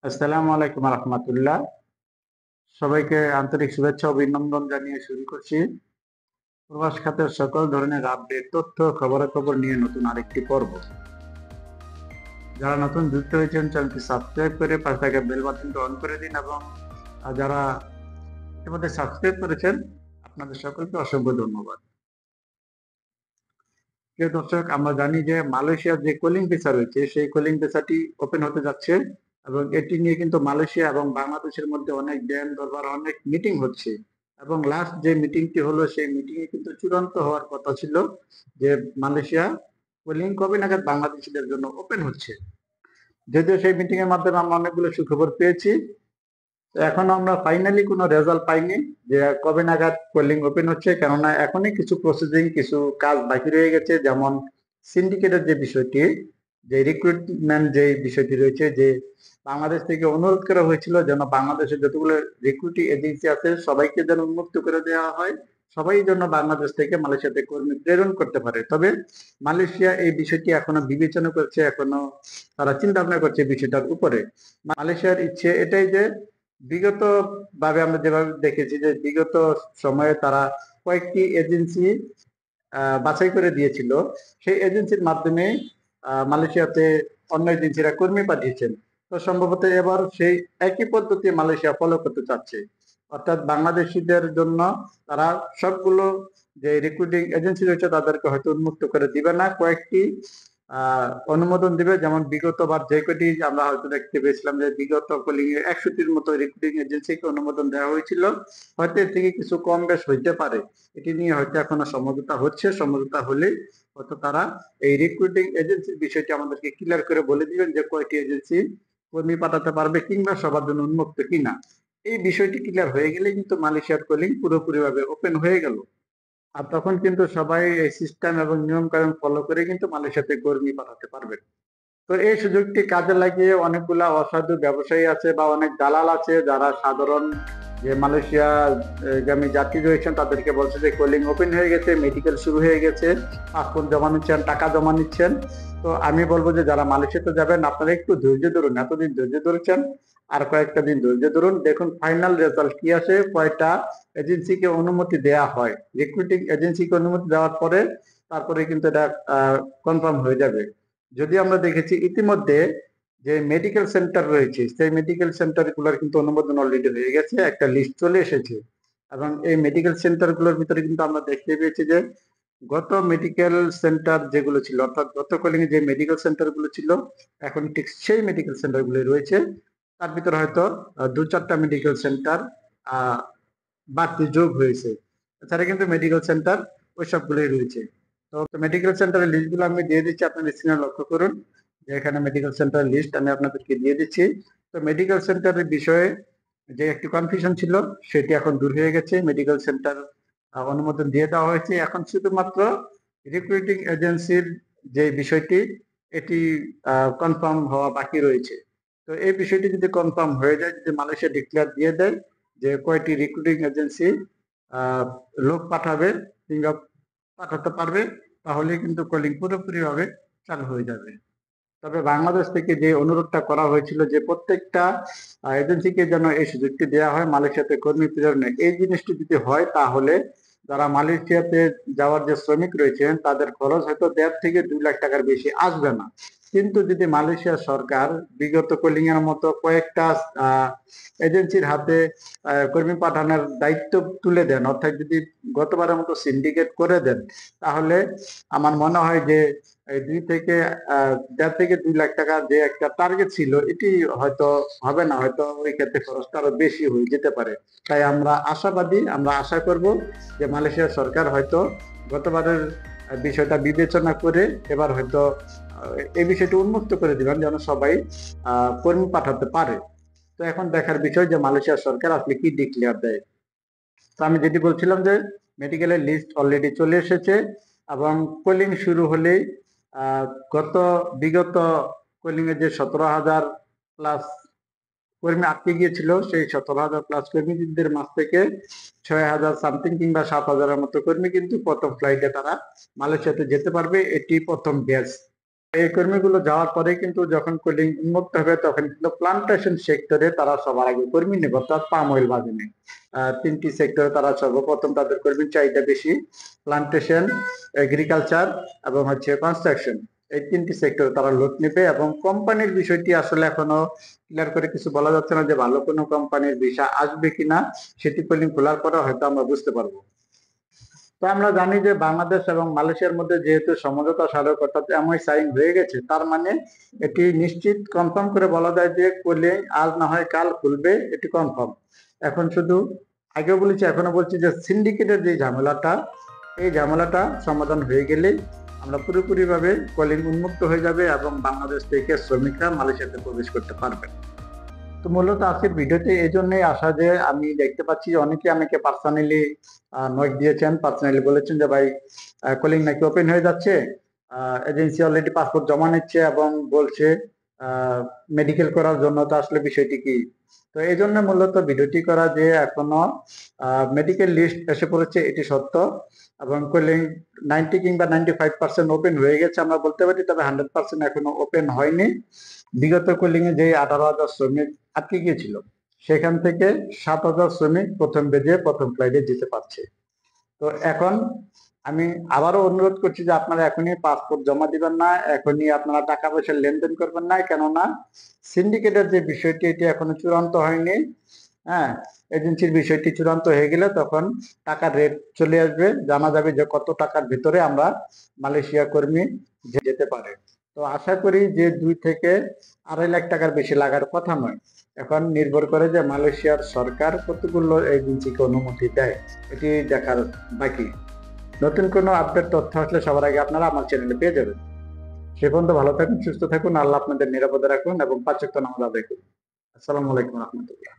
আসসালামু আলাইকুম রহমতুল্লাহ। সবাইকে আন্তরিক শুভেচ্ছা ও অভিনন্দন জানিয়ে শুরু করছি প্রবাস খাতের সকল ধরনের আপডেট তথ্য খবরাখবর নিয়ে নতুন আরেকটি পর্ব। যারা নতুন যুক্ত হয়েছেন চ্যানেলটি সাবস্ক্রাইব করে পাশে থাকা বেল বাটনটি অন করে দিন এবং যারা ইতিমধ্যে সাবস্ক্রাইব করেছেন আপনাদের সকলকে অসংখ্য ধন্যবাদ। প্রিয় দর্শক, আমরা জানি যে মালয়েশিয়ার যে কুলিং ভিসা রয়েছে সেই কুলিং ভিসাটি ওপেন হতে যাচ্ছে এবং এটি নিয়ে কিন্তু মালয়েশিয়া এবং বাংলাদেশের মধ্যে অনেক জ্ঞান দরবার অনেক মিটিং হচ্ছে এবং লাস্ট যে মিটিংটি হলো সেই মিটিং এ কিন্তু চূড়ান্ত হওয়ার কথা ছিল যে মালয়েশিয়া কুলিং কবে নাগাদ বাংলাদেশিদের জন্য ওপেন হচ্ছে। যদিও সেই মিটিং এর মাধ্যমে আমরা অনেকগুলো সুখবর পেয়েছি, তো এখনো আমরা ফাইনালি কোনো রেজাল্ট পাইনি যে কবে নাগাদ কোলিং ওপেন হচ্ছে, কেননা এখনই কিছু প্রসেসিং কিছু কাজ বাকি রয়ে গেছে। যেমন সিন্ডিকেটের যে বিষয়টি, যে রিক্রুটমেন্ট যে বিষয়টি রয়েছে, যে বাংলাদেশ থেকে অনুরোধ করা হয়েছিল যেন বাংলাদেশের যতগুলো রিক্রুটিং এজেন্সি আছে সবাইকে যেন উন্মুক্ত করে দেওয়া হয়, সবাই যেন বাংলাদেশ থেকে মালয়েশিয়াতে কর্মী প্রেরণ করতে পারে। তবে মালয়েশিয়া এই বিষয়টি এখনো বিবেচনা করছে, এখনো তারা চিন্তা ভাবনা করছে বিষয়টার উপরে। মালয়েশিয়ার ইচ্ছে এটাই যে বিগত ভাবে আমরা যেভাবে দেখেছি যে বিগত সময়ে তারা কয়েকটি এজেন্সি বাছাই করে দিয়েছিল, সেই এজেন্সির মাধ্যমে মালয়েশিয়াতে অন্য এজেন্সিরা কর্মী পাঠিয়েছেন। তো সম্ভবত এবার সেই একই পদ্ধতি মালয়েশিয়া ফলো করতে চাচ্ছে, অর্থাৎ বাংলাদেশিদের জন্য তারা সবগুলো যে রিক্রুটিং এজেন্সি রয়েছে তাদেরকে হয়তো উন্মুক্ত করে দিবে না, কয়েকটি অনুমোদন দিবে। যেমন বিগতবার যে কটি আমরা হয়তো দেখতে পেয়েছিলাম যে বিগত কলিং এর 100টির মতো রিক্রুটিং এজেন্সিকে অনুমোদন দেওয়া হয়েছিল, হয়তো এর থেকে কিছু কম বেশ হইতে পারে। এটি নিয়ে হয়তো এখনো সমঝোতা হচ্ছে, সমঝোতা হলে হয়তো তারা এই রিক্রুটিং এজেন্সির বিষয়টি আমাদেরকে ক্লিয়ার করে বলে দিবেন যে কয়টি এজেন্সি কর্মী পাঠাতে পারবে কিংবা সবার জন্য উন্মুক্ত কিনা। এই বিষয়টি ক্লিয়ার হয়ে গেলে কিন্তু মালয়েশিয়ার কলিং পুরোপুরি ভাবে ওপেন হয়ে গেল, আর তখন কিন্তু সবাই এই সিস্টেম এবং নিয়ম কানুন ফলো করে কিন্তু মালয়েশিয়াতে কর্মী পাঠাতে পারবে। তো এই সুযোগটি কাজে লাগিয়ে অনেকগুলা অসাধু ব্যবসায়ী আছে বা অনেক দালাল আছে যারা সাধারণ যে মালয়েশিয়া গামী যাত্রী রয়েছেন তাদেরকে বলছে যে কলিং ওপেন হয়ে গেছে, মেডিকেল শুরু হয়ে গেছে, পাসপোর্ট জমা নিচ্ছেন, টাকা জমা নিচ্ছেন। তো আমি বলবো যে যারা মালয়েশিয়াতে যাবেন আপনারা একটু ধৈর্য ধরুন, এতদিন ধৈর্য ধরেছেন, আর কয়েকটা দিন ধৈর্য ধরুন, দেখুন ফাইনাল রেজাল্ট কি আসে, কয়টা এজেন্সিকে অনুমতি দেয়া হয়। রিক্রুটিং এজেন্সিকে অনুমতি দেওয়ার পরে তারপরে কিন্তু এটা কনফার্ম হয়ে যাবে। যদি আমরা দেখেছি ইতিমধ্যে যে মেডিকেল সেন্টার রয়েছে সেই মেডিকেল সেন্টার গুলোর কিন্তু অনুমোদন অলরেডি হয়ে গেছে, একটা লিস্ট চলে এসেছে এবং এই মেডিকেল সেন্টার গুলোর ভিতরে কিন্তু আমরা দেখতে পেয়েছি যে গত মেডিকেল সেন্টার যেগুলো ছিল, অর্থাৎ গত কলিং এ যে মেডিকেল সেন্টার গুলো ছিল এখন ঠিক সেই মেডিকেল সেন্টার গুলো রয়েছে। তার ভিতরে হয়তো 2-4টা মেডিকেল সেন্টার বাড়তি যোগ হয়েছে, এছাড়া কিন্তু মেডিকেল সেন্টার ওই সবগুলোই রয়েছে। তো মেডিকেল সেন্টারের লিস্ট গুলো আমি দিয়ে দিচ্ছি, আপনার স্ক্রিনে লক্ষ্য করুন যে এখানে মেডিকেল সেন্টারের লিস্ট আমি আপনাদেরকে দিয়ে দিচ্ছি। তো মেডিকেল সেন্টারের বিষয়ে যে একটি কনফিউশন ছিল সেটি এখন দূর হয়ে গেছে, মেডিকেল সেন্টার অনুমোদন দিয়ে দেওয়া হয়েছে। এখন শুধুমাত্র রিক্রুটিং এজেন্সির যে বিষয়টি এটি কনফার্ম হওয়া বাকি রয়েছে। তো এই বিষয়টি যদি কনফার্ম হয়ে যায়, যদি মালয়েশিয়া ডিক্লেয়ার দিয়ে দেয় যে কয়টি রিক্রুটিং এজেন্সি লোক পাঠাবে কিংবা পাঠাতে পারবে, তাহলে কিন্তু কলিং পুরোপুরি ভাবে চালু হয়ে যাবে। তবে বাংলাদেশ থেকে যে অনুরোধটা করা হয়েছিল যে প্রত্যেকটা এজেন্সিকে যেন এই সুযোগটি দেওয়া হয় মালয়েশিয়াতে কর্মী প্রেরণে, এই জিনিসটি যদি হয় তাহলে যারা মালয়েশিয়াতে যাওয়ার যে শ্রমিক রয়েছেন তাদের খরচ হয়তো 1.5 থেকে 2 লাখ টাকার বেশি আসবে না। কিন্তু যদি মালয়েশিয়া সরকার বিগত কলিং এর মতো কয়েকটা এজেন্সির হাতে কর্মী পাঠানোর দায়িত্ব তুলে দেন, অর্থাৎ যদি গতবারের মতো সিন্ডিকেট করে দেন, তাহলে আমার মনে হয় যে 1.5 থেকে 2 লাখ টাকা যে একটা টার্গেট ছিল এটি হয়তো হবে না, হয়তো ওই ক্ষেত্রে খরচটা আরো বেশি হয়ে যেতে পারে। তাই আমরা আশাবাদী, আমরা আশা করব যে মালয়েশিয়া সরকার হয়তো গতবারের বিষয়টা বিবেচনা করে এবার হয়তো এই বিষয়টি উন্মুক্ত করে দিবেন যেন সবাই কর্মী পাঠাতে পারে। তো এখন দেখার বিষয় যে মালয়েশিয়া সরকার আসলে কি ডিক্লেয়ার দেয়। তো আমি যেটি বলছিলাম যে মেডিকেলের লিস্ট অলরেডি চলে এসেছে এবং কলিং শুরু হলে গত বিগত কলিং এর যে 17,000 প্লাস কর্মী আটকে গিয়েছিল সেই 17,000 প্লাস কর্মীদের মাঝ থেকে 6,000 সামথিং কিংবা 7,000-এর মতো কর্মী কিন্তু প্রথম ফ্লাইটে তারা মালয়েশিয়াতে যেতে পারবে, এটি প্রথম ব্যাচ। এই কর্মীগুলো যাওয়ার পরে কিন্তু যখন কুলিং উন্মুক্ত হবে তখন কিন্তু প্লান্টেশন সেক্টরে তারা সবার আগে কর্মী নেবে, অর্থাৎ পাম অয়েল বাগানে। তিনটি সেক্টরে তারা সর্বপ্রথম তাদের কর্মীর চাহিদা বেশি, প্লান্টেশন, এগ্রিকালচার এবং হচ্ছে কনস্ট্রাকশন। এই তিনটি সেক্টরে তারা লোড নেবে এবং কোম্পানির বিষয়টি আসলে এখনো ক্লিয়ার করে কিছু বলা যাচ্ছে না যে ভালো কোনো কোম্পানির ভিসা আসবে কিনা, সেটি কুলিং খোলার পরে হয়তো আমরা বুঝতে পারবো। তো আমরা জানি যে বাংলাদেশ এবং মালয়েশিয়ার মধ্যে যেহেতু সমঝোতা স্মারক অর্থাৎ এমওইউ সাইন হয়ে গেছে, তার মানে এটি নিশ্চিত কনফার্ম করে বলা যায় যে কুলিং আজ না হয় কাল খুলবে, এটি কনফার্ম। এখন শুধু আগেও বলেছি এখনো বলছি যে সিন্ডিকেটের যে ঝামেলাটা, এই ঝামেলাটা সমাধান হয়ে গেলে আমরা পুরোপুরিভাবে কুলিং উন্মুক্ত হয়ে যাবে এবং বাংলাদেশ থেকে শ্রমিকরা মালয়েশিয়াতে প্রবেশ করতে পারবে। তো মূলত আজকের ভিডিওতে এই জন্যই আসা যে আমি দেখতে পাচ্ছি অনেকে আমাকে পার্সোনালি নক দিয়েছেন, পার্সোনালি বলেছেন যে ভাই কলিং নাকি ওপেন হয়ে যাচ্ছে, এজেন্সি অলরেডি পাসপোর্ট জমা নিচ্ছে এবং বলছে মেডিকেল করার জন্য। তো আসলে বিষয়টি কি? তো এই জন্য মূলত ভিডিওটি করা যে এখনো মেডিকেল লিস্ট এসে পড়েছে, এটি সত্য, এবং কলিং 90 কিংবা 95% ওপেন হয়ে গেছে আমরা বলতে পারি, তবে 100% এখনো ওপেন হয়নি। বিগত কলিং এ যে 18,000 শ্রমিক আটকে গিয়েছিল, সেখান থেকে 7,000 শ্রমিক প্রথম বেজে প্রথম ফ্লাইটে যেতে পারছে। তো এখন আমি আবারও অনুরোধ করছি যে আপনারা এখনই পাসপোর্ট জমা দিবেন না, এখনই আপনারা টাকা পয়সার লেনদেন করবেন না, কেননা সিন্ডিকেটের যে বিষয়টি এটি এখনো চূড়ান্ত হয়নি। হ্যাঁ, এজেন্সির বিষয়টি চূড়ান্ত হয়ে গেলে তখন টাকার রেট চলে আসবে, জানা যাবে যে কত টাকার ভিতরে আমরা মালয়েশিয়া কর্মী যেতে পারে। তো আশা করি যে 2 থেকে 2.5 লাখ টাকার বেশি লাগার কথা নয়। এখন নির্ভর করে যে মালয়েশিয়ার সরকার কতগুলো এজেন্সিকে অনুমতি দেয়, এটি দেখার বাকি। নতুন কোনো আপডেট তথ্য আসলে সবার আগে আপনারা আমার চ্যানেলে পেয়ে যাবেন। সে পর্যন্ত ভালো থাকুন, সুস্থ থাকুন, আল্লাহ আপনাদের নিরাপদে রাখুন এবং 5 ওয়াক্ত নামাজ আদায় করুন। আসসালামু আলাইকুম রহমতুল্লাহ।